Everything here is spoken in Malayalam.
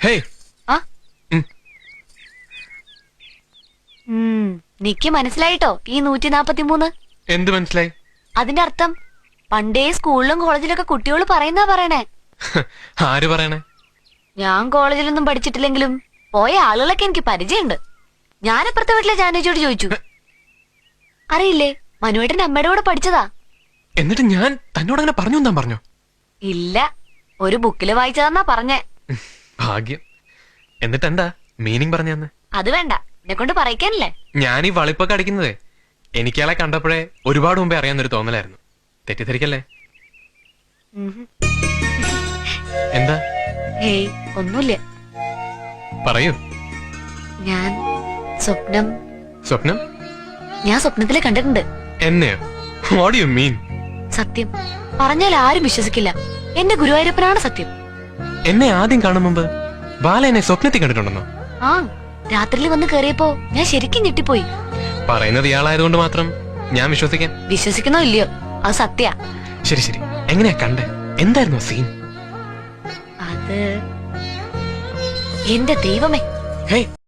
ഹേയ് ആ നിക്ക് മനസ്സിലായിട്ടോ ഈ 143. എന്ത് മനസ്സിലായി? അതിന്റെ അർത്ഥം പണ്ടേ സ്കൂളിലും കോളേജിലൊക്കെ കുട്ടികൾ പറയണേ. ആര് പറയണേ? ഞാൻ കോളേജിലൊന്നും പഠിച്ചിട്ടില്ലെങ്കിലും പോയ ആളുകളൊക്കെ എനിക്ക് പരിചയമുണ്ട്. ഞാനപ്പുറത്തെ വീട്ടിലെ ജാനേജിയോട് ചോദിച്ചു. അറിയില്ലേ, മനുവേട്ടന്റെ അമ്മയുടെ കൂടെ പഠിച്ചതാ. എന്നിട്ട് ഞാൻ തന്നോട് അങ്ങനെ പറഞ്ഞു എന്താ പറഞ്ഞോ? ഇല്ല, ഒരു ബുക്കില് വായിച്ചതെന്നാ പറഞ്ഞേ. ഭാഗ്യം. എന്നിട്ട് എന്താ മീനിങ് പറഞ്ഞു തന്നെ? അത് വേണ്ട, എന്നെ കൊണ്ട് പറയിക്കാനല്ലേ. ഞാൻ ഈ വളിപ്പൊക്കെ അടിക്കുന്നതേ എനിക്കയാളെ കണ്ടപ്പോഴേ ഒരുപാട് മുമ്പേ അറിയാവുന്നൊരു തോന്നലായിരുന്നു. തെറ്റിദ്ധരിക്കല്ലേ? എന്താ? ഹേയ്, ഒന്നുമില്ല. പറയൂ. ഞാൻ സ്വപ്നം ഞാൻ സ്വപ്നത്തില് കണ്ടിട്ടുണ്ട്. എന്നെയോ? What do you mean? സത്യം പറഞ്ഞാൽ ആരും വിശ്വസിക്കില്ല. എന്റെ ഗുരുവായൂരപ്പനാണ് സത്യം. എന്നെ ആദ്യം കാണും മുമ്പ് ബാല എന്നെ സ്വപ്നത്തിൽ കണ്ടിട്ടുണ്ടെന്നോ? ആ, രാത്രിയിൽ വന്ന് കേറിയപ്പോ ഞാൻ ശരിക്കും ഞെട്ടിപ്പോയി. പറയുന്നത് ഇയാളായതുകൊണ്ട് മാത്രം ഞാൻ വിശ്വസിക്കാം? വിശ്വസിക്കണോ ഇല്ലയോ, അത് സത്യ. ശരി ശരി, എങ്ങനെയാ കണ്ടേ? എന്തായിരുന്നു സീൻ? അത് എന്റെ ദൈവമേ. ഹേയ്